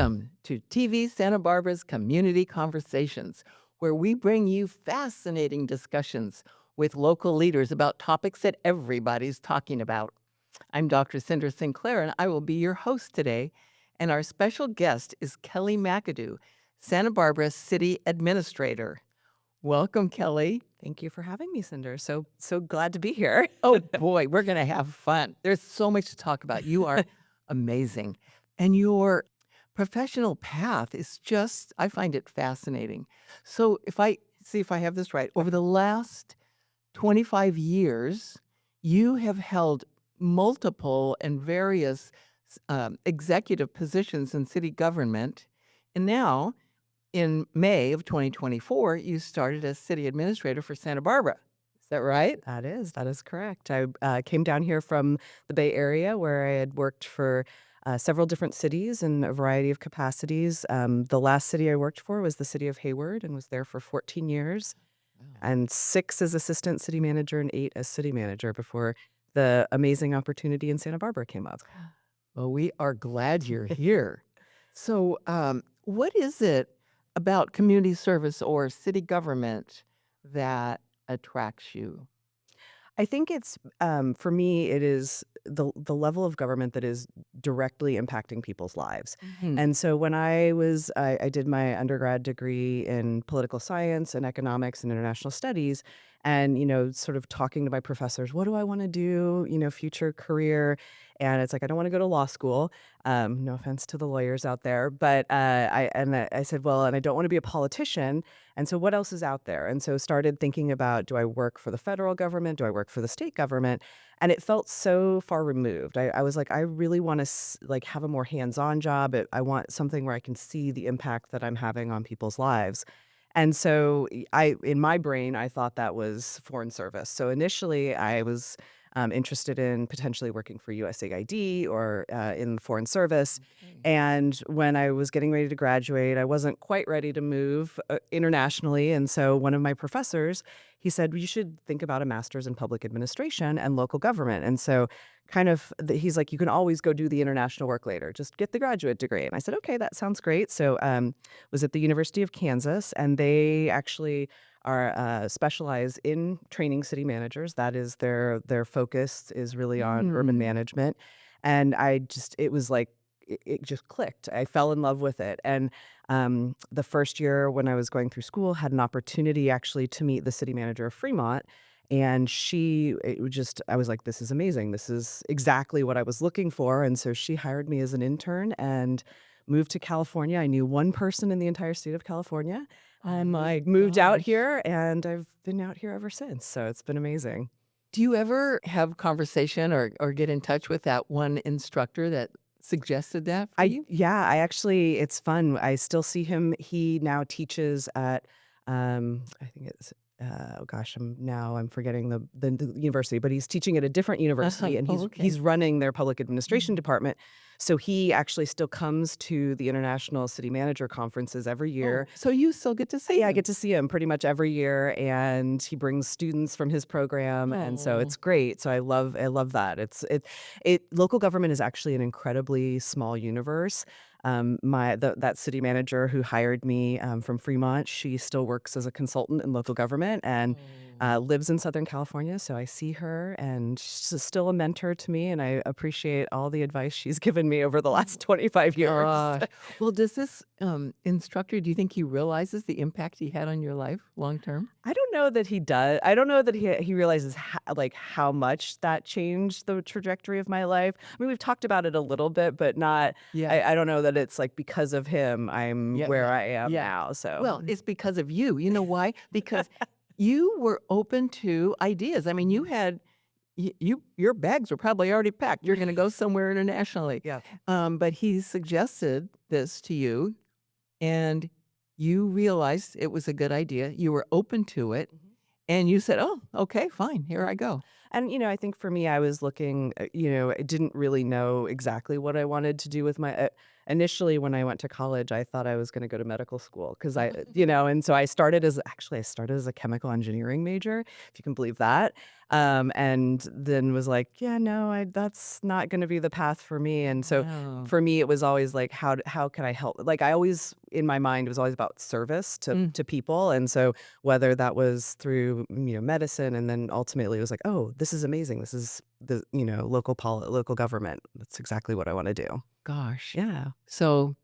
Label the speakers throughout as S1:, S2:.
S1: Welcome to TV Santa Barbara's Community Conversations, where we bring you fascinating discussions with local leaders about topics that everybody's talking about. I'm Dr. Cynder Sinclair, and I will be your host today. And our special guest is Kelly McAdoo, Santa Barbara City Administrator. Welcome, Kelly.
S2: Thank you for having me, Cinder. So glad to be here.
S1: Oh boy, we're going to have fun. There's so much to talk about. You are amazing. And your professional path is just, I find it fascinating. So if I see if I have this right, over the last 25 years, you have held multiple and various executive positions in city government. And now, in May of 2024, you started as city administrator for Santa Barbara. Is that right?
S2: That is correct. I came down here from the Bay Area where I had worked for several different cities in a variety of capacities. The last city I worked for was the city of Hayward and was there for 14 years
S1: Wow.
S2: and 6 as assistant city manager and 8 as city manager before the amazing opportunity in Santa Barbara came up.
S1: Well, we are glad you're here. So, what is it about community service or city government that attracts you?
S2: I think it's for me, it is the level of government that is directly impacting people's lives.
S1: Mhm.
S2: And so when I did my undergrad degree in political science and economics and international studies, and sort of talking to my professors, what do I want to do? Future career, and it's like I don't want to go to law school. No offense to the lawyers out there, but I said, well, and I don't want to be a politician. And so what else is out there? And so started thinking about, do I work for the federal government? Do I work for the state government? And it felt so far removed. I was like, I really want to have a more hands-on job. I want something where I can see the impact that I'm having on people's lives. And so in my brain, I thought that was foreign service. So initially I was interested in potentially working for USAID or in foreign service.
S1: Okay.
S2: And when I was getting ready to graduate, I wasn't quite ready to move internationally. And so one of my professors, he said, you should think about a master's in public administration and local government. And so he's like, you can always go do the international work later. Just get the graduate degree. And I said, okay, that sounds great. So was at the University of Kansas, and they actually are specialize in training city managers. That is their focus is really on urban
S1: Mm.
S2: management. And it was like, it just clicked. I fell in love with it. And the first year when I was going through school, had an opportunity actually to meet the city manager of Fremont. And I was like, this is amazing. This is exactly what I was looking for. And so she hired me as an intern and moved to California. I knew one person in the entire state of California.
S1: Oh
S2: I
S1: my
S2: moved out
S1: gosh.
S2: here and I've been out here ever since. So it's been amazing.
S1: Do you ever have conversation or get in touch with that one instructor that suggested that for you?
S2: I actually, it's fun. I still see him. He now teaches at, I think it's, oh gosh, I'm forgetting the university, but he's teaching at a different university, and
S1: Oh, okay.
S2: he's running their public administration
S1: Mhm.
S2: department. So he actually still comes to the International City Manager conferences every year.
S1: Oh, so you still get to see
S2: Yeah, I
S1: him?
S2: get to see him pretty much every year, and he brings students from his program, and so
S1: Oh.
S2: it's great. So I love that. It local government is actually an incredibly small universe. That city manager who hired me from Fremont, she still works as a consultant in local government and
S1: Oh.
S2: lives in Southern California. So I see her, and she's still a mentor to me, and I appreciate all the advice she's given me over the last 25 years.
S1: Gosh. Well, does this, instructor, do you think he realizes the impact he had on your life long term?
S2: I don't know that he does. I don't know that he realizes how much that changed the trajectory of my life. I mean, we've talked about it a little bit, but not.
S1: Yeah.
S2: I don't know that it's like because of him I'm
S1: Yeah,
S2: where
S1: yeah,
S2: I am
S1: yeah.
S2: now. So
S1: Well, it's because of you. You know why? Because you were open to ideas. I mean, you had your bags were probably already packed. You're gonna go somewhere internationally.
S2: yeah,
S1: But he suggested this to you, and you realized it was a good idea. You were open to it,
S2: Mhm.
S1: and you said, "Oh, okay, fine. Here I go."
S2: And I think for me, I was looking. I didn't really know exactly what I wanted to do with my. initially when I went to college, I thought I was going to go to medical school because and so I started as a chemical engineering major, if you can believe that. And then was like, yeah, no, that's not going to be the path for me. And so
S1: Wow.
S2: for me, it was always like, how can I help? Like I always, in my mind, it was always about service
S1: Mm,
S2: to people. And so whether that was through, medicine, and then ultimately it was like, oh, this is amazing. This is the, local government. That's exactly what I want to do.
S1: gosh.
S2: Yeah.
S1: So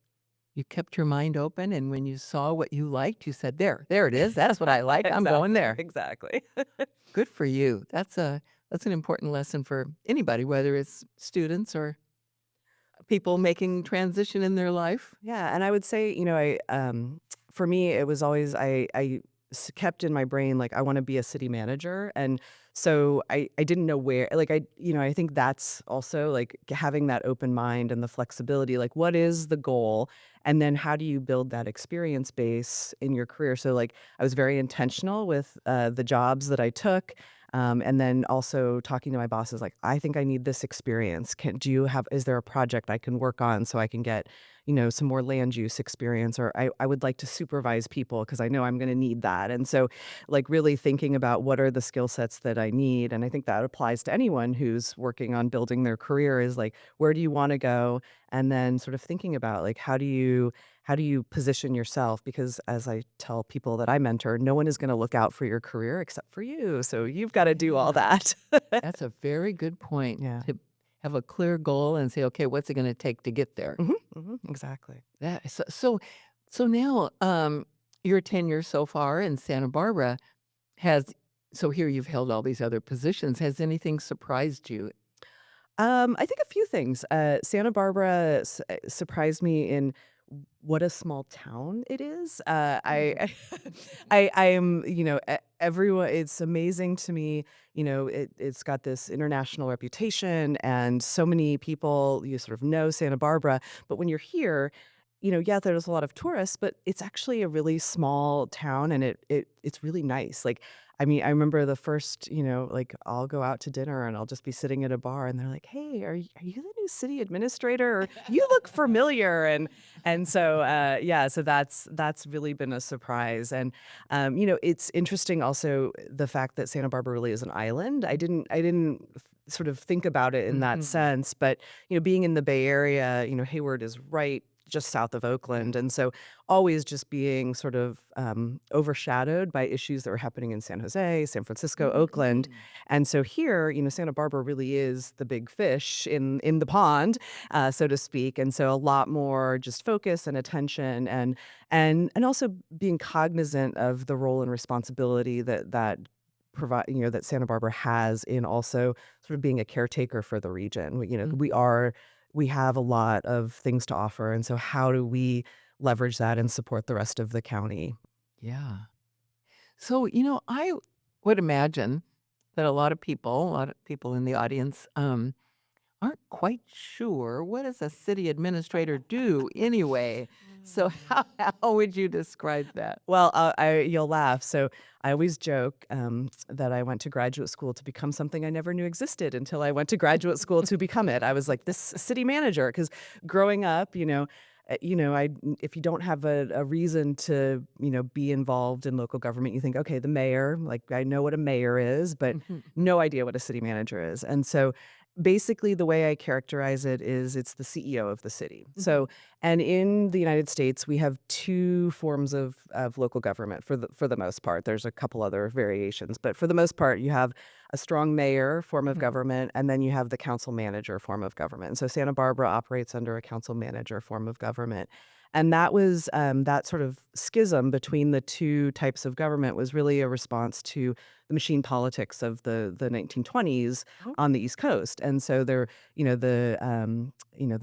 S1: you kept your mind open, and when you saw what you liked, you said, there it is. That's what I like. I'm going
S2: Exactly.
S1: there."
S2: Exactly.
S1: Good for you. That's an important lesson for anybody, whether it's students or people making transition in their life.
S2: Yeah, and I would say, for me, it was always kept in my brain like I want to be a city manager, and so I didn't know where. Like I think that's also like having that open mind and the flexibility. Like, what is the goal, and then how do you build that experience base in your career? So like I was very intentional with the jobs that I took. And then also talking to my bosses, like, I think I need this experience. Is there a project I can work on so I can get, some more land use experience, or I would like to supervise people because I know I'm going to need that. And so, like, really thinking about what are the skill sets that I need. And I think that applies to anyone who's working on building their career is like, where do you want to go? And then sort of thinking about like, how do you position yourself? Because as I tell people that I mentor, no one is going to look out for your career except for you. So you've got to do all
S1: Yeah.
S2: that.
S1: That's a very good point
S2: Yeah.
S1: to have a clear goal and say, "Okay, what's it gonna take to get there?"
S2: Exactly.
S1: So now, your tenure so far in Santa Barbara has so here you've held all these other positions. Has anything surprised you?
S2: I think a few things. Santa Barbara surprised me in what a small town it is. I am, everyone. It's amazing to me. It's got this international reputation, and so many people you sort of know Santa Barbara. But when you're here, yeah, there's a lot of tourists, but it's actually a really small town, and it's really nice. Like, I mean, I remember the first, like I'll go out to dinner and I'll just be sitting at a bar, and they're like, "Hey, are you the new city administrator? Or you look familiar." And so yeah, so that's really been a surprise. And it's interesting also the fact that Santa Barbara really is an island. I didn't sort of think about it in that
S1: Mhm.
S2: sense, but being in the Bay Area, Hayward is right just south of
S1: Yeah.
S2: Oakland. And so always just being sort of overshadowed by issues that were happening in San Jose, San Francisco, Oakland.
S1: Mm.
S2: And so here, Santa Barbara really is the big fish in the pond, so to speak. And so a lot more just focus and attention, and also being cognizant of the role and responsibility that provide that Santa Barbara has in also sort of being a caretaker for the region.
S1: Mhm.
S2: We have a lot of things to offer, and so how do we leverage that and support the rest of the county?
S1: Yeah. So, I would imagine that a lot of people in the audience, aren't quite sure what does a city administrator do anyway? So how would you describe that?
S2: Well, you'll laugh. So I always joke that I went to graduate school to become something I never knew existed until I went to graduate school to become it. I was like this city manager because growing up, I if you don't have a reason to be involved in local government, you think, okay, the mayor. Like I know what a mayor is, but no idea what a city manager is. And so basically the way I characterize it is it's the CEO of the city.
S1: Mhm.
S2: So and in the United States, we have two forms of local government for the most part. There's a couple other variations, but for the most part, you have a strong mayor form of
S1: Mhm.
S2: government, and then you have the council manager form of government. And so Santa Barbara operates under a council manager form of government. And that was that sort of schism between the two types of government was really a response to the machine politics of the 1920s
S1: Oh.
S2: on the East Coast. And so there, the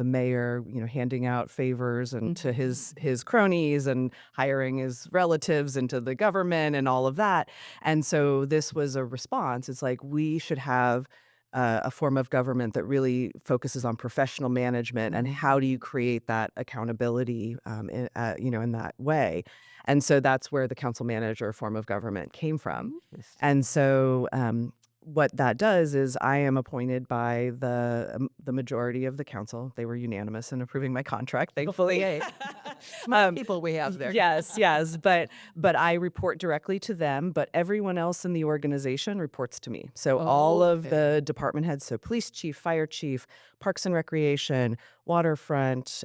S2: mayor, handing out favors and to
S1: Mhm.
S2: his cronies and hiring his relatives into the government and all of that. And so this was a response. It's like we should have a form of government that really focuses on professional management and how do you create that accountability, in that way. And so that's where the council manager form of government came from.
S1: Interesting.
S2: And so what that does is I am appointed by the majority of the council. They were unanimous in approving my contract, thankfully.
S1: Yay. Smart
S2: um,
S1: people we have there.
S2: yes, yes, but I report directly to them, but everyone else in the organization reports to me. So all of
S1: Okay.
S2: the department heads, so police chief, fire chief, parks and recreation, waterfront,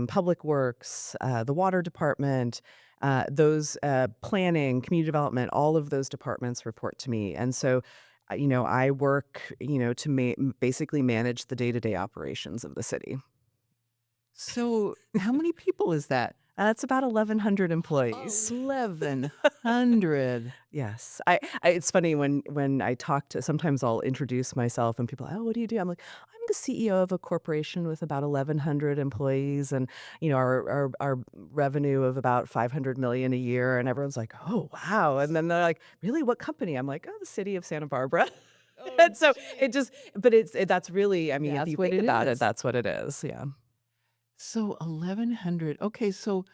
S2: public works, the water department, those planning, community development, all of those departments report to me. And so I work, to basically manage the day-to-day operations of the city.
S1: So how many people is that?
S2: That's about 1,100 employees.
S1: 1,100.
S2: Yes. It's funny when I talk to sometimes I'll introduce myself and people, "Oh, what do you do?" I'm like, "I'm the CEO of a corporation with about 1,100 employees and, our revenue of about 500 million a year." And everyone's like, "Oh, wow." And then they're like, "Really? What company?" I'm like, "Oh, the city of Santa Barbara."
S1: Oh,
S2: And so it
S1: gee.
S2: just but that's really, I mean, if
S1: That's
S2: you
S1: what
S2: think
S1: it
S2: about it,
S1: is.
S2: that's what it is. Yeah.
S1: So 1,100. Okay, so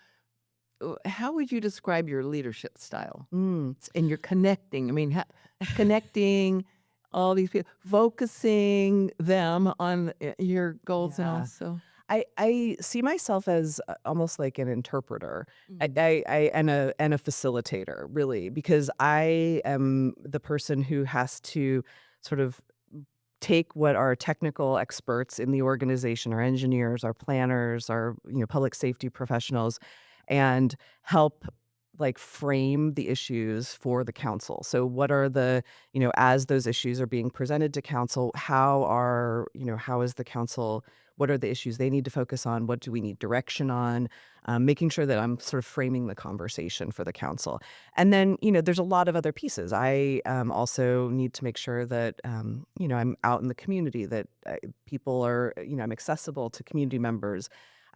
S1: how would you describe your leadership style?
S2: Mm.
S1: And you're connecting. I mean, connecting all these people, focusing them on your goals and
S2: Yeah.
S1: also.
S2: I see myself as almost like an interpreter.
S1: Mhm.
S2: And a facilitator, really, because I am the person who has to sort of take what our technical experts in the organization, our engineers, our planners, our public safety professionals, and help like frame the issues for the council. So what are as those issues are being presented to council, how is the council, what are the issues they need to focus on? What do we need direction on? Making sure that I'm sort of framing the conversation for the council. And then, there's a lot of other pieces. I also need to make sure that, I'm out in the community, that people are, I'm accessible to community members.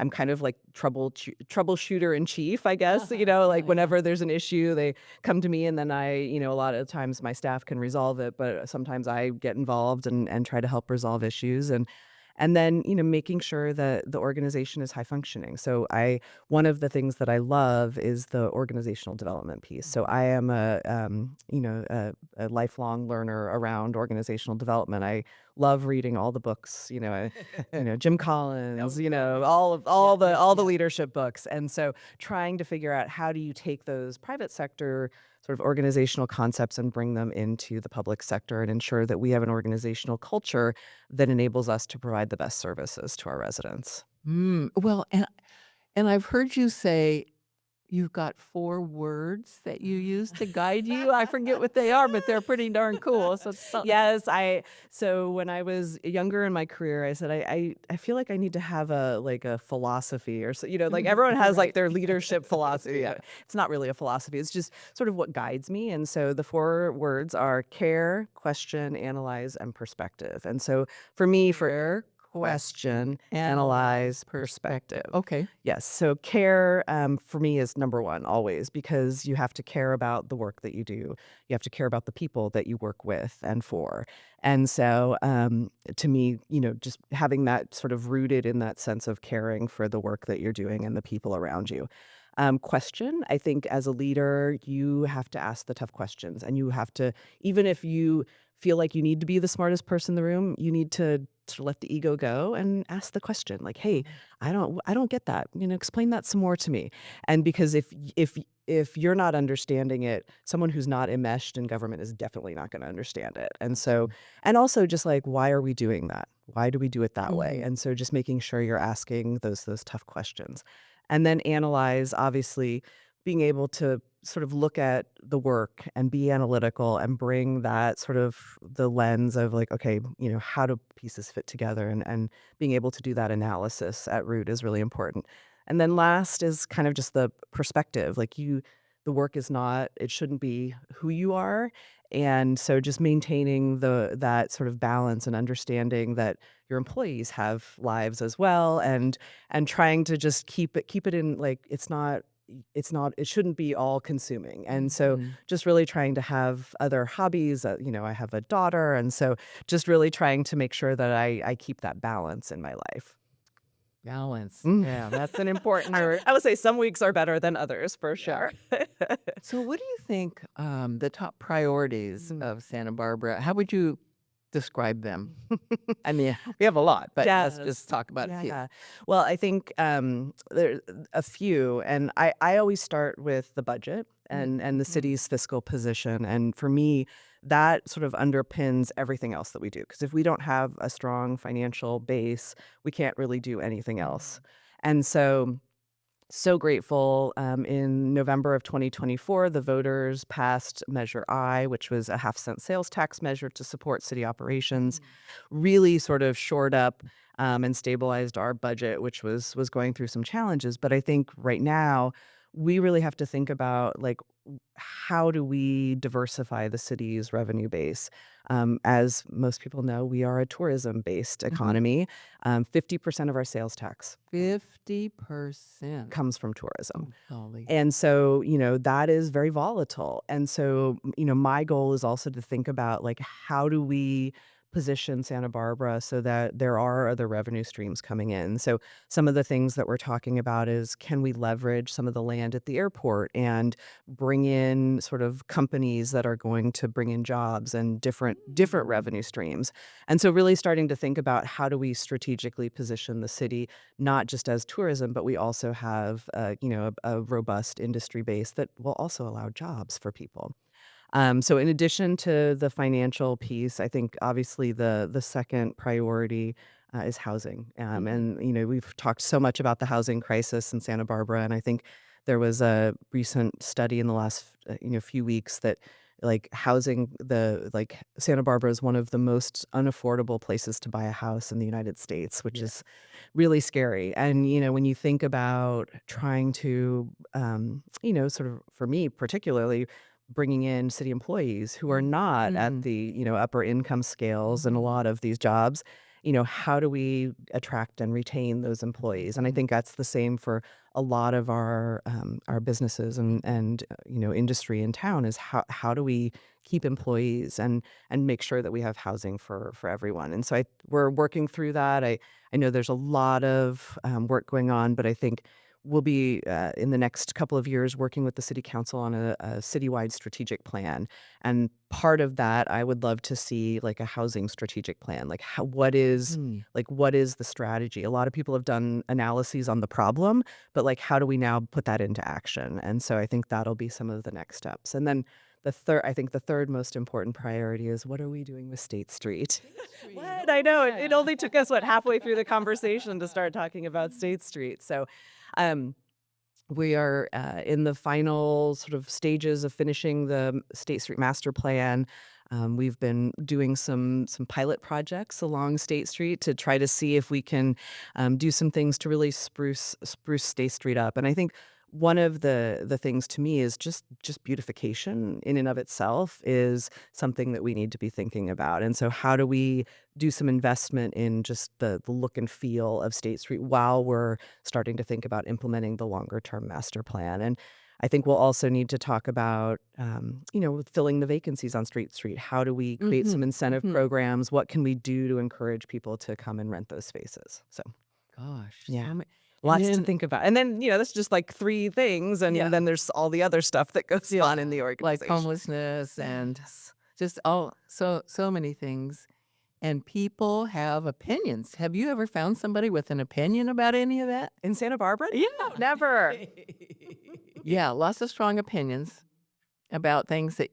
S2: I'm kind of like troubleshooter in chief, I guess. Like
S1: Yeah, yeah.
S2: whenever there's an issue, they come to me, and then a lot of times my staff can resolve it, but sometimes I get involved and try to help resolve issues. And then, making sure that the organization is high functioning. So one of the things that I love is the organizational development piece. So
S1: Mhm.
S2: I am a lifelong learner around organizational development. I love reading all the books, Jim
S1: Oh,
S2: Collins,
S1: gosh.
S2: all of
S1: Yeah,
S2: all the
S1: yeah,
S2: all the
S1: yeah.
S2: leadership books. And so trying to figure out how do you take those private sector sort of organizational concepts and bring them into the public sector and ensure that we have an organizational culture that enables us to provide the best services to our residents.
S1: Well, and I've heard you say you've got 4 words that you use to guide you. I forget what they are, but they're pretty darn cool. So
S2: Yes, so when I was younger in my career, I said I feel like I need to have a philosophy or so, like everyone has like
S1: right.
S2: their leadership philosophy.
S1: Yeah.
S2: It's not really a philosophy. It's just sort of what guides me. And so the 4 words are care, question, analyze, and perspective. And so for me, for
S1: Care, question,
S2: question,
S1: analyze,
S2: analyze,
S1: perspective.
S2: perspective.
S1: Okay.
S2: Yes. So care, for me, is number one always, because you have to care about the work that you do. You have to care about the people that you work with and for. And so, to me, just having that sort of rooted in that sense of caring for the work that you're doing and the people around you. Question, I think as a leader, you have to ask the tough questions, and you have to, even if you feel like you need to be the smartest person in the room, you need to let the ego go and ask the question like, "Hey,
S1: Mhm.
S2: I don't get that. Explain that some more to me." And because if you're not understanding it, someone who's not enmeshed in government is definitely not going to understand it. And so,
S1: Mhm.
S2: and also just like, why are we doing that? Why do we do it that way?
S1: Mhm.
S2: And so just making sure you're asking those tough questions. And then analyze, obviously, being able to sort of look at the work and be analytical and bring that sort of the lens of like, okay, how do pieces fit together, and being able to do that analysis at root is really important. And then last is kind of just the perspective. Like the work is not, it shouldn't be who you are. And so just maintaining that sort of balance and understanding that your employees have lives as well, and trying to just keep it in like it shouldn't be all consuming. And so
S1: Mhm.
S2: just really trying to have other hobbies. I have a daughter, and so just really trying to make sure that I keep that balance in my life.
S1: Balance.
S2: Mm.
S1: Yeah, that's an important
S2: I,
S1: word.
S2: I would say some weeks are better than others for
S1: Yeah.
S2: sure.
S1: So, what do you think the top priorities
S2: Mm.
S1: of Santa Barbara? How would you describe them? I mean, we have a lot, but let's
S2: Yes.
S1: just talk about a few.
S2: Yeah. Well, I think there a few, and I always start with the budget and the
S1: Mm-hmm.
S2: city's fiscal position, and for me, that sort of underpins everything else that we do. Because if we don't have a strong financial base, we can't really do anything else. And so grateful. In November of 2024, the voters passed Measure I, which was a half-cent sales tax measure to support city operations, really sort of shored up and stabilized our budget, which was going through some challenges. But I think right now we really have to think about like how do we diversify the city's revenue base? As most people know, we are a tourism-based
S1: Mm-hmm.
S2: economy. 50% of our sales tax
S1: 50%.
S2: comes from tourism.
S1: Oh, golly.
S2: And so, that is very volatile. And so, my goal is also to think about like how do we position Santa Barbara so that there are other revenue streams coming in. So some of the things that we're talking about is can we leverage some of the land at the airport and bring in sort of companies that are going to bring in jobs and different
S1: Mm.
S2: revenue streams. And so really starting to think about how do we strategically position the city not just as tourism, but we also have, a robust industry base that will also allow jobs for people. So in addition to the financial piece, I think obviously the second priority is housing.
S1: Mhm.
S2: And we've talked so much about the housing crisis in Santa Barbara, and I think there was a recent study in the last few weeks that like housing the like Santa Barbara is one of the most unaffordable places to buy a house in the United States, which
S1: Yeah.
S2: is really scary. And when you think about trying to sort of for me particularly bringing in city employees who are not at
S1: Mhm.
S2: the, upper income scales in a
S1: Mhm.
S2: lot of these jobs, how do we attract and retain those employees? And I
S1: Mhm.
S2: think that's the same for a lot of our businesses and industry in town is how do we keep employees and make sure that we have housing for everyone. And so we're working through that. I know there's a lot of work going on, but I think we'll be in the next couple of years working with the city council on a citywide strategic plan. And part of that, I would love to see like a housing strategic plan. Like
S1: Mm.
S2: what is the strategy? A lot of people have done analyses on the problem, but like how do we now put that into action? And so I think that'll be some of the next steps. And then I think the third most important priority is what are we doing with State Street?
S1: State Street.
S2: What? I
S1: Oh,
S2: know it
S1: yeah.
S2: only took us halfway through the conversation to start talking about State Street. So um, we are in the final sort of stages of finishing the State Street Master Plan. We've been doing some pilot projects along State Street to try to see if we can do some things to really spruce State Street up. And I think one of the things to me is just beautification in and of itself is something that we need to be thinking about. And so, how do we do some investment in just the look and feel of State Street while we're starting to think about implementing the longer term master plan? And I think we'll also need to talk about, filling the vacancies on Street. How do we create some
S1: Mhm.
S2: incentive
S1: Mhm.
S2: programs? What can we do to encourage people to come and rent those spaces? So,
S1: Gosh,
S2: yeah,
S1: so many. And
S2: lots to
S1: then,
S2: think about. And then, that's just like three things. And
S1: yeah,
S2: then there's all the other stuff that goes
S1: yeah,
S2: on in the
S1: like
S2: organization.
S1: homelessness and
S2: Yes.
S1: just so many things. And people have opinions. Have you ever found somebody with an opinion about any of that?
S2: In Santa Barbara?
S1: Yeah.
S2: No, never.
S1: Yeah, lots of strong opinions about things that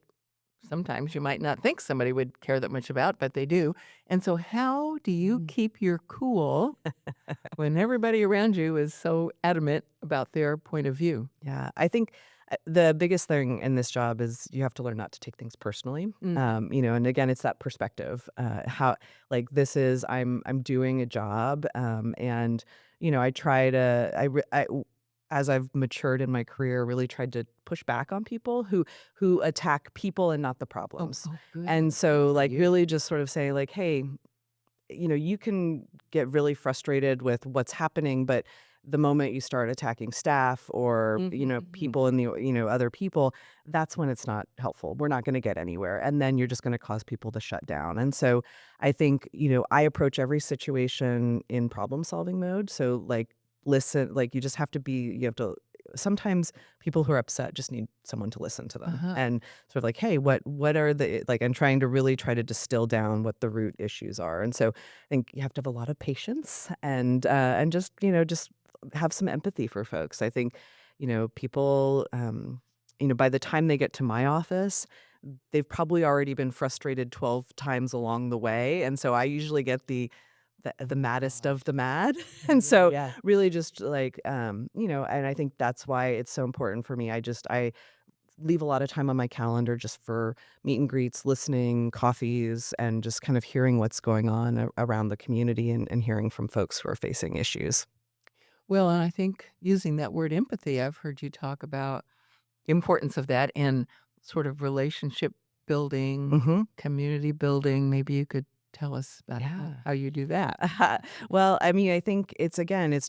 S1: sometimes you might not think somebody would care that much about, but they do. And so, how do you
S2: Mm.
S1: keep your cool when everybody around you is so adamant about their point of view?
S2: Yeah, I think the biggest thing in this job is you have to learn not to take things personally.
S1: Mhm.
S2: And again, it's that perspective. How like this is I'm doing a job, and I try to as I've matured in my career, really tried to push back on people who attack people and not the
S1: Oh,
S2: problems.
S1: oh, good.
S2: And
S1: Good
S2: so
S1: for
S2: like
S1: you.
S2: really just sort of say like, hey, you can get really frustrated with what's happening, but the moment you start attacking staff or,
S1: Mhm, mhm.
S2: people in the, other people, that's when it's not helpful. We're not going to get anywhere. And then you're just going to cause people to shut down. And so I think, I approach every situation in problem solving mode. So like, listen, like you have to, sometimes people who are upset just need someone to listen to them
S1: Uh-huh.
S2: and sort of like, hey, what are the, like, and trying to really try to distill down what the root issues are. And so I think you have to have a lot of patience and just, just have some empathy for folks. I think, people, by the time they get to my office, they've probably already been frustrated 12 times along the way. And so I usually get the maddest of
S1: Gosh.
S2: the mad. And
S1: Yeah,
S2: so
S1: yeah.
S2: really just like, and I think that's why it's so important for me. I leave a lot of time on my calendar just for meet and greets, listening, coffees, and just kind of hearing what's going on around the community and hearing from folks who are facing issues.
S1: Well, and I think using that word empathy, I've heard you talk about the importance of that in sort of relationship building,
S2: Hmm.
S1: community building. Maybe you could tell us about
S2: Yeah.
S1: how you do that.
S2: Well, I mean, I think it's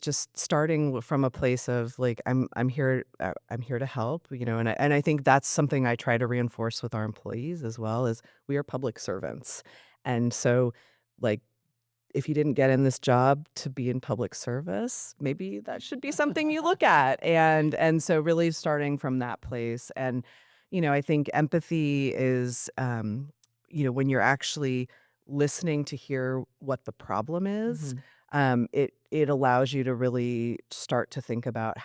S2: just starting from a place of like I'm here to help, and I think that's something I try to reinforce with our employees as well is we are public servants. And so like if you didn't get in this job to be in public service, maybe that should be something you look at. And so really starting from that place. And, I think empathy is, when you're actually listening to hear what the problem is,
S1: Mhm.
S2: it allows you to really start to think about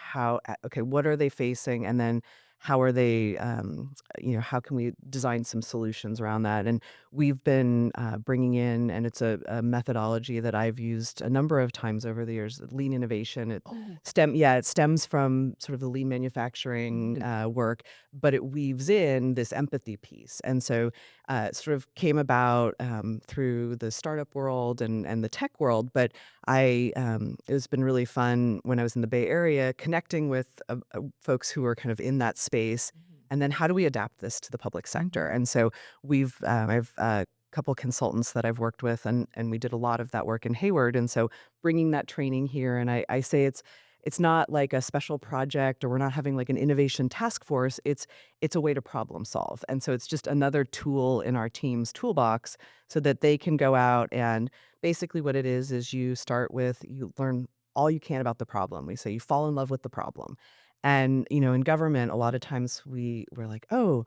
S2: okay, what are they facing? And then how are they, how can we design some solutions around that? And we've been bringing in, and it's a methodology that I've used a number of times over the years, lean innovation.
S1: Oh,
S2: It stems from sort of the lean manufacturing
S1: good.
S2: work, but it weaves in this empathy piece. And so it sort of came about through the startup world and the tech world. But it's been really fun when I was in the Bay Area connecting with folks who are kind of in that space.
S1: Mhm.
S2: And then how do we adapt this to the public sector?
S1: Mhm.
S2: And so I've a couple consultants that I've worked with, and we did a lot of that work in Hayward. And so bringing that training here, and I say it's not like a special project or we're not having like an innovation task force. It's a way to problem solve. And so it's just another tool in our team's toolbox so that they can go out and basically what it is you learn all you can about the problem. We say you fall in love with the problem. And in government, a lot of times we're like, oh,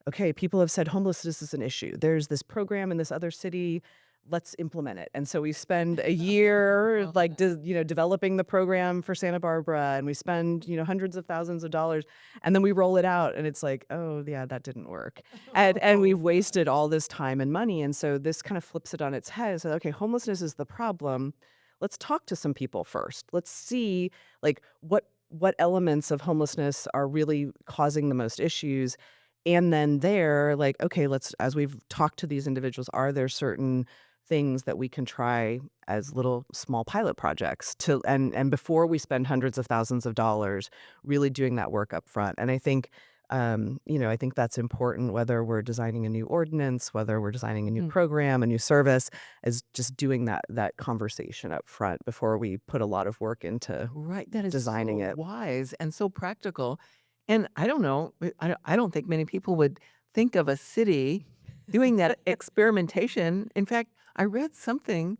S2: okay, people have said homelessness is an issue. There's this program in this other city. Let's implement it. And so we spend a year like developing the program for Santa Barbara, and we spend, hundreds of thousands of dollars, and then we roll it out and it's like, "Oh, yeah, that didn't work." And
S1: Oh,
S2: we've
S1: gosh.
S2: wasted all this time and money. And so this kind of flips it on its head. So okay, homelessness is the problem. Let's talk to some people first. Let's see like what elements of homelessness are really causing the most issues, and then like, okay, let's as we've talked to these individuals, are there certain things that we can try as little small pilot projects to and before we spend hundreds of thousands of dollars really doing that work up front. And I think I think that's important whether we're designing a new ordinance, whether we're designing a new
S1: Mhm.
S2: program, a new service, is just doing that conversation up front before we put a lot of work into
S1: Right, that is
S2: designing
S1: so
S2: it.
S1: wise and so practical, and I don't know, I don't think many people would think of a city doing that experimentation. In fact, I read something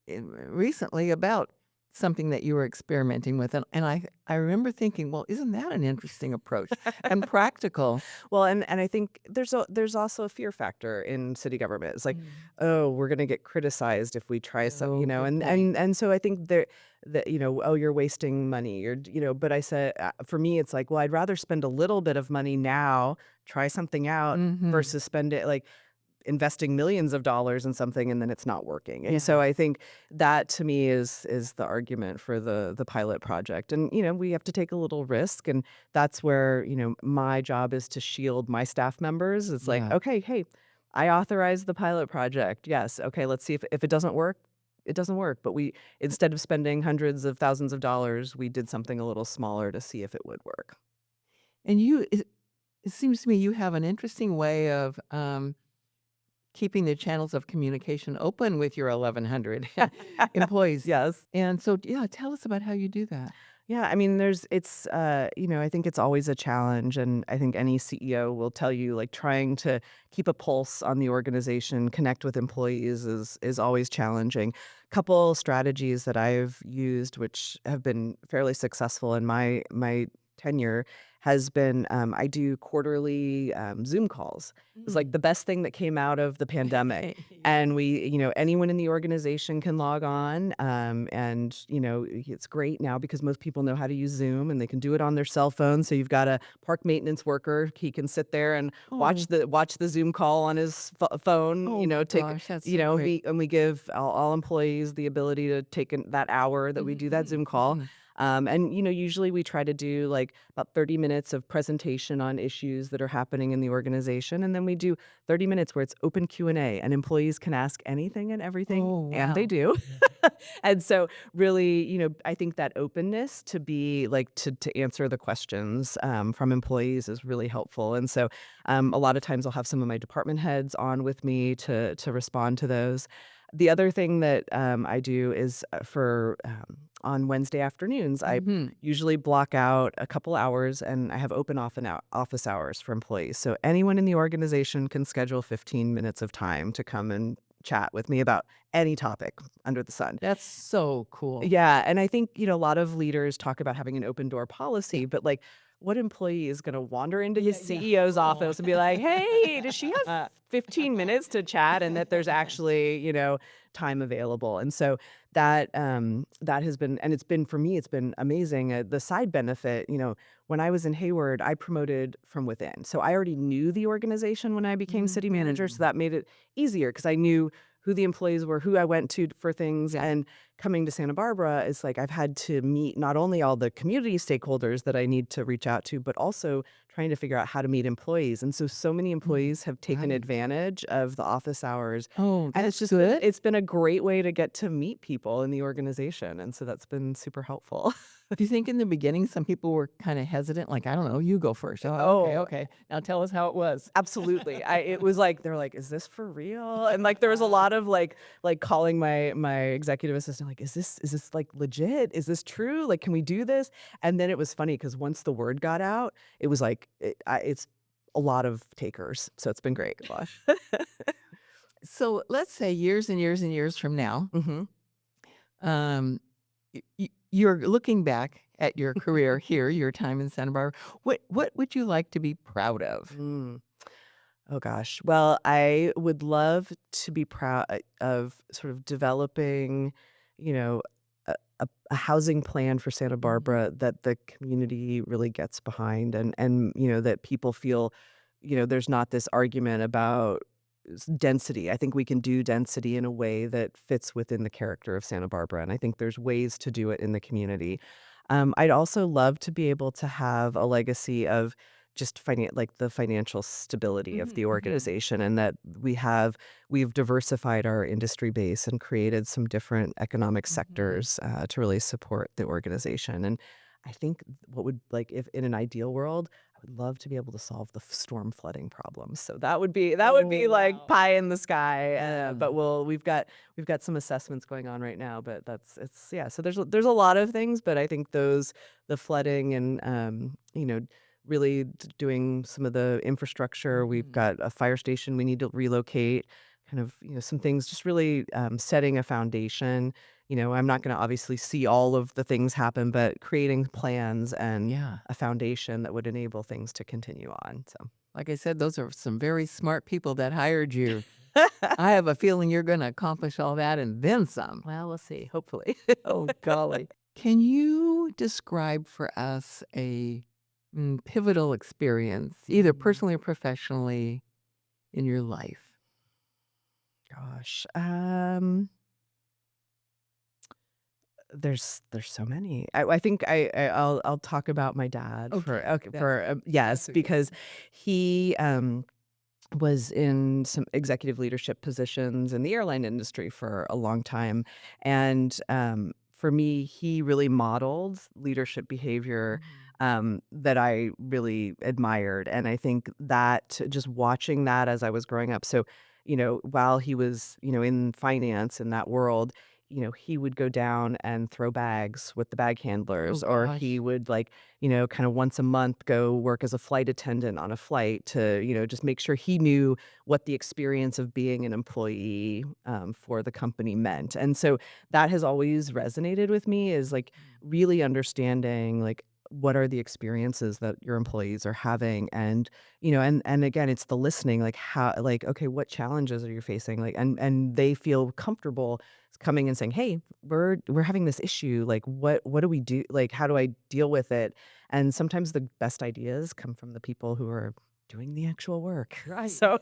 S1: recently about something that you were experimenting with, and I remember thinking, "Well, isn't that an interesting approach and practical?"
S2: Well, and I think there's also a fear factor in city government. It's like,
S1: Mm.
S2: "Oh, we're gonna get criticized if we try some,"
S1: Oh, good
S2: and
S1: point.
S2: so I think that, "Oh, you're wasting money," but I said, for me, it's like, well, I'd rather spend a little bit of money now, try something out
S1: Mhm.
S2: versus spend it like investing millions of dollars in something and then it's not working. And so
S1: Yeah.
S2: I think that to me is the argument for the pilot project. And we have to take a little risk, and that's where, my job is to shield my staff members. It's like,
S1: Yeah.
S2: okay, hey, I authorized the pilot project. Yes. Okay, let's see if it doesn't work, it doesn't work. But we instead of spending hundreds of thousands of dollars, we did something a little smaller to see if it would work.
S1: And it seems to me you have an interesting way of, keeping the channels of communication open with your 1,100 employees.
S2: Yes.
S1: And so, yeah, tell us about how you do that.
S2: Yeah, I mean, I think it's always a challenge. And I think any CEO will tell you, like, trying to keep a pulse on the organization, connect with employees is always challenging. Couple strategies that I've used, which have been fairly successful in my tenure, has been I do quarterly Zoom calls. It was like
S1: Mm.
S2: the best thing that came out of the pandemic.
S1: Yeah.
S2: And anyone in the organization can log on. And, it's great now because most people know how to use Zoom and they can do it on their cell phone. So you've got a park maintenance worker. He can sit there and
S1: Oh,
S2: watch the Zoom call on his phone,
S1: oh
S2: take,
S1: gosh, that's so great.
S2: we give all employees the ability to take that hour that we
S1: Mhm,
S2: do that
S1: mhm,
S2: Zoom call.
S1: mhm.
S2: And usually we try to do like about 30 minutes of presentation on issues that are happening in the organization, and then we do 30 minutes where it's open Q&A and employees can ask anything and everything,
S1: Oh,
S2: and they
S1: wow.
S2: do. And so really, I think that openness to be like to answer the questions from employees is really helpful. And so a lot of times I'll have some of my department heads on with me to respond to those. The other thing that I do is for on Wednesday afternoons, I
S1: Mhm.
S2: usually block out a couple hours and I have open office hours for employees. So anyone in the organization can schedule 15 minutes of time to come and chat with me about any topic under the sun.
S1: That's so cool.
S2: Yeah, and I think, a lot of leaders talk about having an open door
S1: Yeah.
S2: policy, but like what employee is going to wander into the
S1: Yeah, yeah.
S2: CEO's
S1: Oh.
S2: office and be like, "Hey, does she have 15 minutes to chat?" And that there's actually, time available. And so that has been, and it's been, for me, it's been amazing. The side benefit, when I was in Hayward, I promoted from within. So I already knew the organization when I became city manager, so
S1: Mhm.
S2: that made it easier because I knew who the employees were, who I went to for things.
S1: Yeah.
S2: And coming to Santa Barbara is like I've had to meet not only all the community stakeholders that I need to reach out to, but also trying to figure out how to meet employees. And so many
S1: Mm,
S2: employees have taken
S1: right.
S2: advantage of the office hours.
S1: Oh,
S2: And it's
S1: that's
S2: just been
S1: good.
S2: it's been a great way to get to meet people in the organization. And so that's been super helpful.
S1: Do you think in the beginning some people were kinda hesitant? Like, I don't know, you go first. Oh, okay,
S2: Oh,
S1: okay. Now tell us how it was.
S2: absolutely. It was like they're like, "Is this for real?" And, like, there was a lot of, like, calling my executive assistant, like, "Is this, like, legit? Is this true? Like, can we do this?" And then it was funny because once the word got out, it was like, it's a lot of takers, so it's been great.
S1: Gosh. So, let's say years and years and years from now,
S2: Mhm.
S1: um, you're looking back at your career here, your time in Santa Barbara. What would you like to be proud of?
S2: Mm. Oh gosh. Well, I would love to be proud of sort of developing, you know, a housing plan for Santa
S1: Mhm.
S2: Barbara that the community really gets behind, and that people feel, there's not this argument about density. I think we can do density in a way that fits within the character of Santa Barbara, and I think there's ways to do it in the community. I'd also love to be able to have a legacy of just like the financial stability of
S1: Mhm,
S2: the
S1: mhm.
S2: organization, and that we've diversified our industry base and created some different economic
S1: Mhm.
S2: sectors to really support the organization. And I think what would, like, if in an ideal world, I would love to be able to solve the storm flooding problems. So that would be
S1: Oh,
S2: like
S1: wow.
S2: pie in the sky. But
S1: Yeah.
S2: we've got some assessments going on right now. But it's yeah. So there's a lot of things, but I think the flooding and really doing some of the infrastructure. We've
S1: Mhm.
S2: got a fire station we need to relocate. Kind of, some things, just really setting a foundation. I'm not going to obviously see all of the things happen, but creating plans and
S1: Yeah.
S2: a foundation that would enable things to continue on. So,
S1: Like I said, those are some very smart people that hired you. I have a feeling you're gonna accomplish all that and then some.
S2: well, we'll see. Hopefully.
S1: Oh, golly. Can you describe for us a, pivotal experience, either
S2: Mm,
S1: personally or professionally, in your life?
S2: Gosh, there's so many. I think I'll talk about my dad for
S1: Okay,
S2: okay for yes,
S1: that's a good
S2: because
S1: one.
S2: he was in some executive leadership positions in the airline industry for a long time. And for me, he really modeled leadership behavior that I really admired. And I think that just watching that as I was growing up. So, while he was, in finance in that world, he would go down and throw bags with the bag
S1: Oh
S2: handlers, or he
S1: gosh.
S2: would like, kind of once a month go work as a flight attendant on a flight to, just make sure he knew what the experience of being an employee for the company meant. And so that has always resonated with me, is like really understanding like what are the experiences that your employees are having. And and again, it's the listening, like how, like, okay, what challenges are you facing, like, and they feel comfortable coming and saying, hey, we're having this issue, like what do we do, like how do I deal with it. And sometimes the best ideas come from the people who are doing the actual work.
S1: Right.
S2: So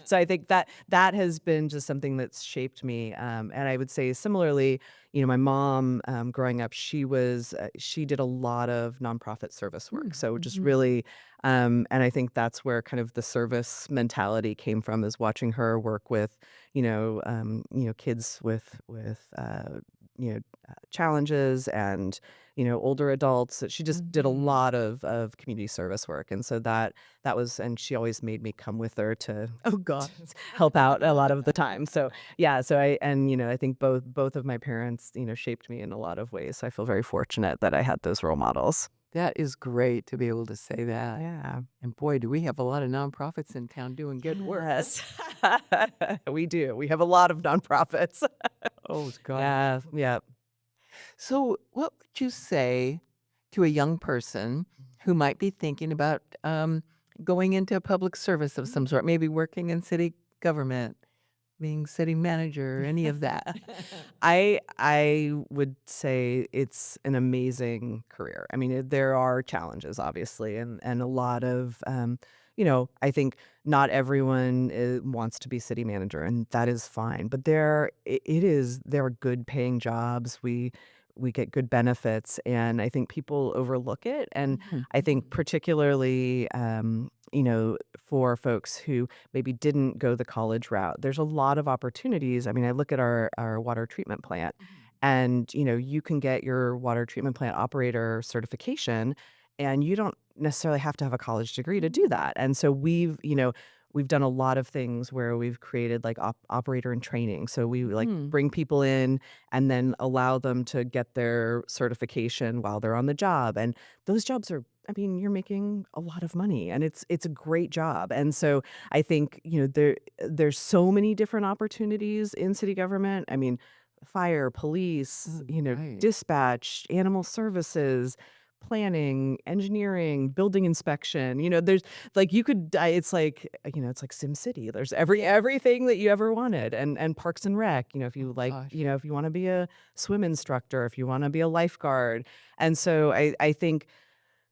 S2: so I think that that has been just something that's shaped me. And I would say similarly, my mom, growing up, she did a lot of nonprofit service work. So just
S1: Mm-hmm.
S2: really, and I think that's where kind of the service mentality came from, is watching her work with, kids with challenges, and older adults. She just did a
S1: Mm-hmm.
S2: lot of community service work, and so that was, and she always made me come with her to
S1: Oh gosh.
S2: help out a lot of the time. So yeah, so I think both of my parents, shaped me in a lot of ways. So I feel very fortunate that I had those role models.
S1: That is great to be able to say that.
S2: Yeah.
S1: And boy, do we have a lot of nonprofits in town doing good work.
S2: Yes. We do. We have a lot of nonprofits.
S1: Oh gosh.
S2: Yeah, yeah.
S1: So, what would you say to a young person who might be thinking about going into a public service of some sort, maybe working in city government, being city manager, any of that?
S2: I would say it's an amazing career. I mean, there are challenges, obviously, and a lot of, I think not everyone wants to be city manager, and that is fine. But there are good paying jobs. We get good benefits, and I think people overlook it. And
S1: Mhm,
S2: I think
S1: mhm,
S2: particularly, for folks who maybe didn't go the college route, there's a lot of opportunities. I mean, I look at our water treatment plant,
S1: mhm.
S2: and, you can get your water treatment plant operator certification, and you don't necessarily have to have a college degree to do
S1: Mm,
S2: that. And so we've done a lot of things where we've created like operator in training. So we like
S1: mhm.
S2: bring people in and then allow them to get their certification while they're on the job. And those jobs are, I mean, you're making a lot of money, and it's a great job. And so I think, there's so many different opportunities in city government. I mean, fire, police,
S1: Oh, right.
S2: dispatch, animal services, planning, engineering, building inspection. There's like you could it's like, it's like Sim City. There's everything that you ever wanted. And Parks and Rec, if you
S1: Oh
S2: like,
S1: gosh.
S2: if you want to be a swim instructor, if you want to be a lifeguard. And so I think,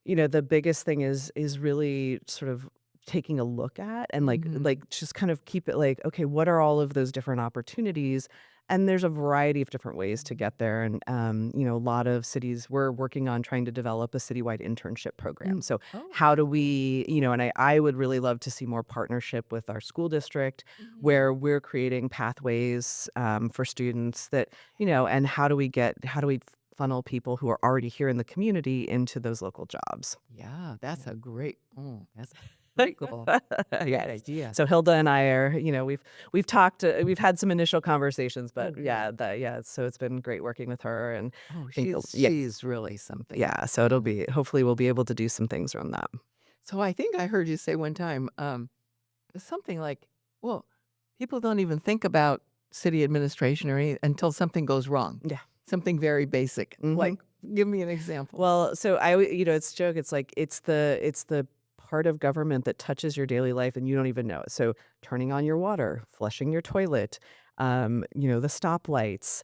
S2: the biggest thing is really sort of taking a look at, and
S1: Mhm,
S2: just kind of keep it like, okay, what are all of those different opportunities? And there's a variety of different ways to
S1: mhm,
S2: get there. And a lot of cities, we're working on trying to develop a citywide internship program.
S1: mm.
S2: So
S1: Oh.
S2: how do we, and I would really love to see more partnership with our school district,
S1: Mhm.
S2: where we're creating pathways for students that, and how do we funnel people who are already here in the community into those local jobs.
S1: Yeah, that's a great that's a great goal. Great
S2: Yes.
S1: idea.
S2: So Hilda and I are, we've talked, we've had some initial conversations,
S1: Oh,
S2: but
S1: good.
S2: yeah, so it's been great working with her. And
S1: Oh,
S2: I think, yeah,
S1: she's really something.
S2: yeah, so it'll be, hopefully we'll be able to do some things around that.
S1: So I think I heard you say one time, something like, "Well, people don't even think about city administration or any until something goes wrong."
S2: Yeah.
S1: Something very basic.
S2: Mhm.
S1: Like, give me an example.
S2: Well, so it's a joke. It's like it's the part of government that touches your daily life and you don't even know it. So turning on your water, flushing your toilet, the stoplights,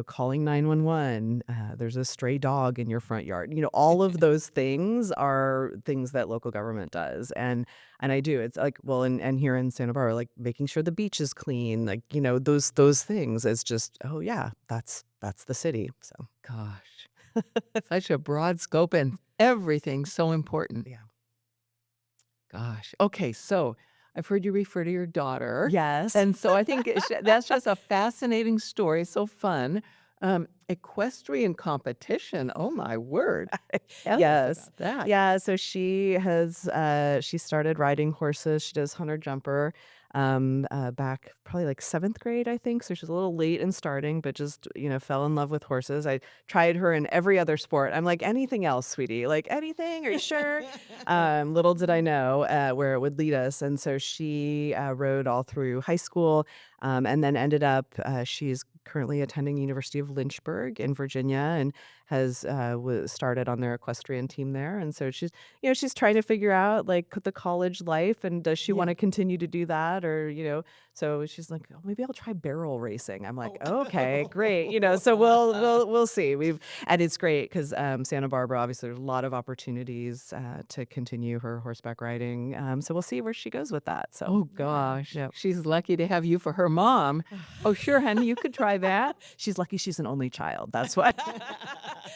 S2: calling 911. There's a stray dog in your front yard. All of those things are things that local government does, and I do. It's like, well, and here in Santa Barbara, like making sure the beach is clean, like those things. It's just, oh yeah, that's the city. So
S1: Gosh, such a broad scope and everything's so important.
S2: yeah.
S1: Gosh. Okay, so I've heard you refer to your daughter,
S2: Yes.
S1: and so I think that's just a fascinating story, so fun. Equestrian competition. Oh my word. Tell us
S2: Yes.
S1: about that.
S2: Yeah, so she started riding horses. She does hunter jumper, back probably like 7th grade, I think. So she's a little late in starting, but just, fell in love with horses. I tried her in every other sport. I'm like, anything else, sweetie? Like anything? Are you sure? Little did I know where it would lead us. And so she rode all through high school, and then ended up, she's currently attending University of Lynchburg in Virginia, and has started on their equestrian team there. And so she's trying to figure out like the college life, and does she want
S1: Yeah.
S2: to continue to do that, or so she's like, oh, maybe I'll try barrel racing. I'm like, okay, great. So we'll see. And it's great because Santa Barbara, obviously there's a lot of opportunities to continue her horseback riding. So we'll see where she goes with that. So
S1: Oh gosh.
S2: yeah.
S1: She's lucky to have you for her mom. Oh, sure, honey, you could try that.
S2: She's lucky she's an only child. That's why.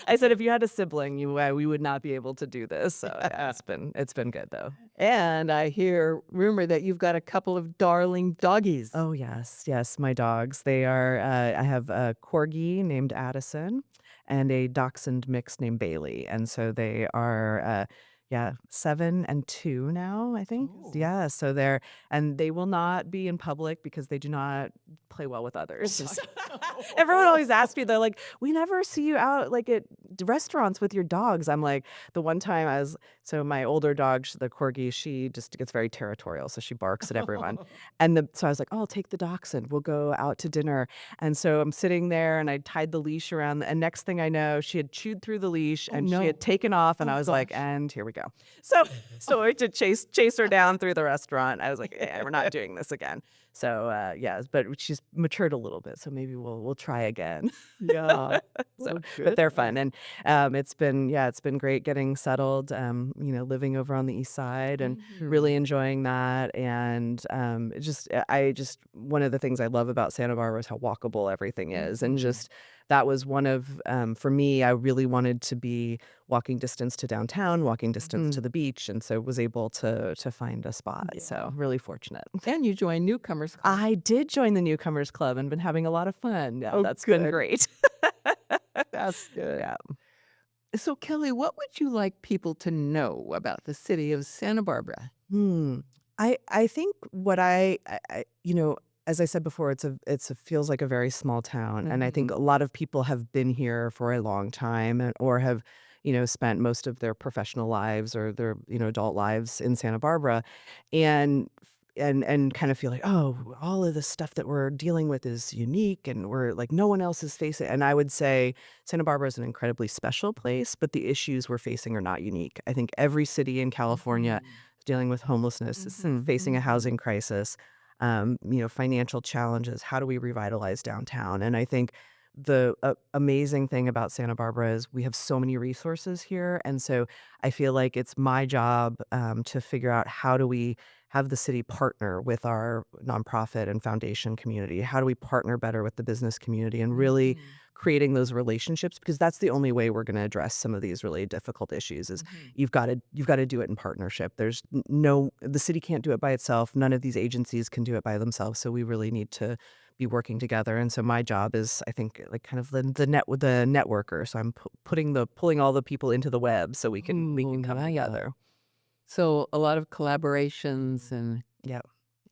S2: I said if you had a sibling, we would not be able to do this. So yeah, it's been good though.
S1: And I hear rumor that you've got a couple of darling doggies.
S2: Oh yes, yes, my dogs. They are. I have a corgi named Addison, and a dachshund mix named Bailey, and so they are. Yeah, 7 and 2 now, I think.
S1: Oh.
S2: Yeah, so they will not be in public because they do not play well with others. Everyone always asks me, they're like, "We never see you out like at restaurants with your dogs." I'm like, the one time so my older dog, the corgi, she just gets very territorial, so she barks at everyone. So I was like, "Oh, I'll take the dachshund. We'll go out to dinner." And so I'm sitting there, and I tied the leash around, and next thing I know, she had chewed through the leash,
S1: Oh,
S2: and she
S1: no.
S2: had taken off, and
S1: Oh,
S2: I was like,
S1: gosh.
S2: "And here we go." So I had to chase her down through the restaurant. I was like, "Yeah, we're not doing this again." So yeah, but she's matured a little bit, so maybe we'll try again.
S1: Yeah.
S2: So,
S1: Oh,
S2: but they're fun,
S1: goodness.
S2: and it's been great getting settled. Living over on the east side, and
S1: Mhm.
S2: really enjoying that. And I just one of the things I love about Santa Barbara is how walkable everything is, and
S1: Mhm.
S2: just that was one of for me. I really wanted to be walking distance to downtown, walking distance to
S1: Mhm.
S2: the beach, and so was able to find a spot.
S1: Yeah.
S2: So really fortunate.
S1: And you join Newcomers Club.
S2: I did join the Newcomers Club and been having a lot of fun. Yeah,
S1: Oh,
S2: that's been
S1: good.
S2: great.
S1: That's good.
S2: Yeah.
S1: So, Kelly, what would you like people to know about the city of Santa Barbara?
S2: Hmm. I think what as I said before, it's a feels like a very small town, and I think
S1: Mhm.
S2: a lot of people have been here for a long time, or have spent most of their professional lives or their adult lives in Santa Barbara, and and kind of feel like, oh, all of the stuff that we're dealing with is unique, and we're like no one else is facing. And I would say Santa Barbara is an incredibly special place, but the issues we're facing are not unique. I think every city in California
S1: Mhm.
S2: is dealing with homelessness, is
S1: Mhm.
S2: facing a
S1: Mhm.
S2: housing crisis, financial challenges. How do we revitalize downtown? And I think the amazing thing about Santa Barbara is we have so many resources here, and so I feel like it's my job to figure out how do we have the city partner with our nonprofit and foundation community. How do we partner better with the business community, and really
S1: Mhm.
S2: creating those relationships, because that's the only way we're going to address some of these really difficult issues is
S1: Mhm.
S2: you've got to do it in partnership. There's no the city can't do it by itself. None of these agencies can do it by themselves. So we really need to be working together. And so my job is, I think, like kind of the networker. So I'm pulling all the people into the web so we can
S1: Ooh,
S2: come
S1: yeah, yeah.
S2: together.
S1: So, a lot of collaborations and
S2: Yeah.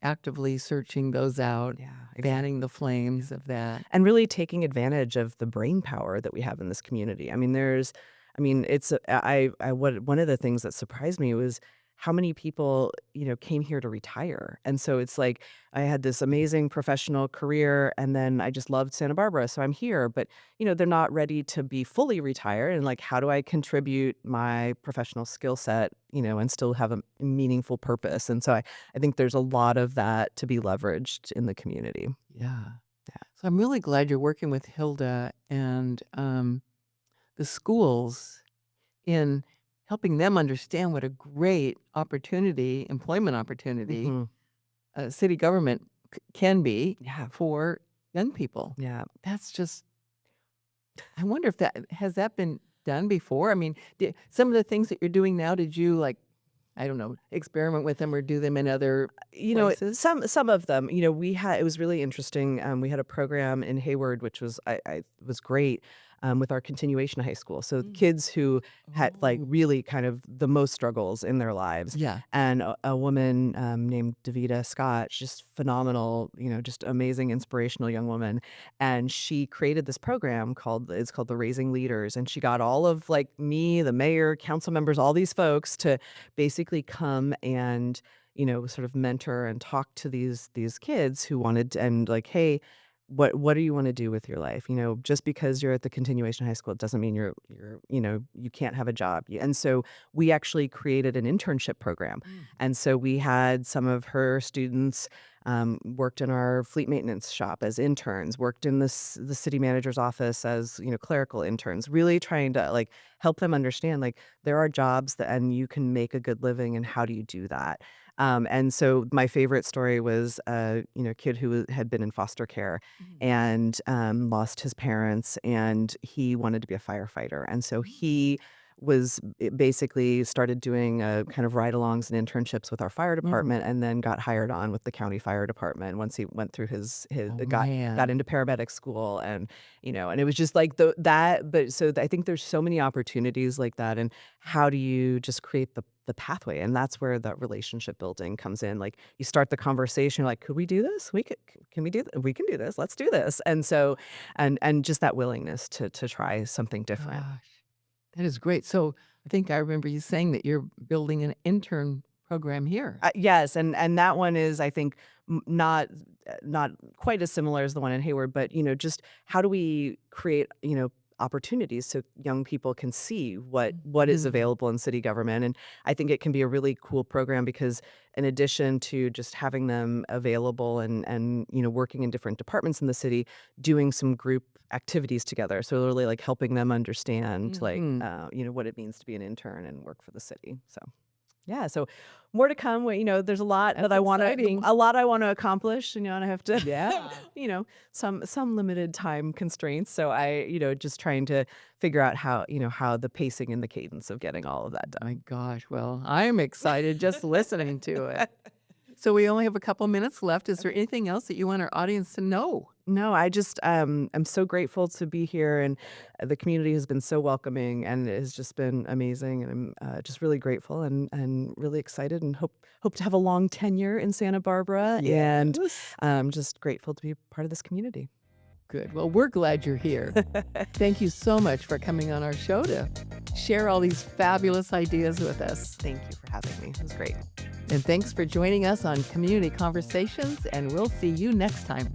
S1: actively searching those out,
S2: Yeah,
S1: fanning the
S2: exactly.
S1: flames of that.
S2: And really taking advantage of the brain power that we have in this community. It's what one of the things that surprised me was how many people, came here to retire. And so it's like I had this amazing professional career, and then I just loved Santa Barbara, so I'm here, but they're not ready to be fully retired, and like how do I contribute my professional skill set, and still have a meaningful purpose. And so I think there's a lot of that to be leveraged in the community.
S1: Yeah. So, I'm really glad you're working with Hilda and the schools in helping them understand what a great opportunity, employment opportunity,
S2: Mhm.
S1: city government can be
S2: Yeah.
S1: for young people.
S2: Yeah.
S1: That's just, I wonder if that has that been done before? I mean, some of the things that you're doing now, did you like I don't know, experiment with them or do them in other places?
S2: Some of them, we had, it was really interesting. We had a program in Hayward, which I was great, with our continuation high school. So
S1: Mm.
S2: kids who had like
S1: Oh,
S2: really kind of the most struggles in their lives.
S1: yeah.
S2: And a woman named Davita Scott, just phenomenal, just amazing, inspirational young woman. And she created this program it's called the Raising Leaders. And she got all of like me, the mayor, council members, all these folks to basically come and sort of mentor and talk to these kids who wanted and like, hey, what do you want to do with your life? Just because you're at the continuation high school, it doesn't mean you can't have a job. And so we actually created an internship program.
S1: Mm.
S2: And so we had some of her students worked in our fleet maintenance shop as interns, worked in the city manager's office as clerical interns, really trying to like help them understand like there are jobs and you can make a good living, and how do you do that? And so my favorite story was a kid who had been in foster care
S1: Mhm.
S2: and lost his parents, and he wanted to be a firefighter. And so he basically started doing kind of ride-alongs and internships with our fire
S1: Mm.
S2: department, and then got hired on with the county fire department once he went through his
S1: Oh,
S2: got
S1: man.
S2: into paramedic school. And and it was just like but so I think there's so many opportunities like that. And how do you just create the pathway? And that's where that relationship building comes in. Like you start the conversation, like, could we do this? Can we do we can do this. Let's do this. And so and just that willingness to try something different.
S1: Gosh, that is great. So I think I remember you saying that you're building an intern program here.
S2: Yes, and that one is, I think, not quite as similar as the one in Hayward, but just how do we create opportunities so young people can see what is
S1: Mhm.
S2: available in city government. And I think it can be a really cool program because in addition to just having them available and working in different departments in the city, doing some group activities together, so really like helping them understand like
S1: Mhm.
S2: what it means to be an intern and work for the city. So yeah, so more to come. There's a lot that
S1: That's exciting.
S2: I want to accomplish, and I have to,
S1: Yeah.
S2: some limited time constraints. So just trying to figure out how the pacing and the cadence of getting all of that
S1: My
S2: done.
S1: gosh. Well, I'm excited just listening to it. So we only have a couple minutes left. Is there
S2: Okay.
S1: anything else that you want our audience to know?
S2: No, I just I'm so grateful to be here, and the community has been so welcoming, and it has just been amazing, and I'm just really grateful and really excited, and hope to have a long tenure in Santa Barbara, and
S1: Yes.
S2: just grateful to be part of this community.
S1: Good. Well, we're glad you're here. Thank you so much for coming on our show to share all these fabulous ideas with us.
S2: Thank you for having me. It was great.
S1: And thanks for joining us on Community Conversations, and we'll see you next time.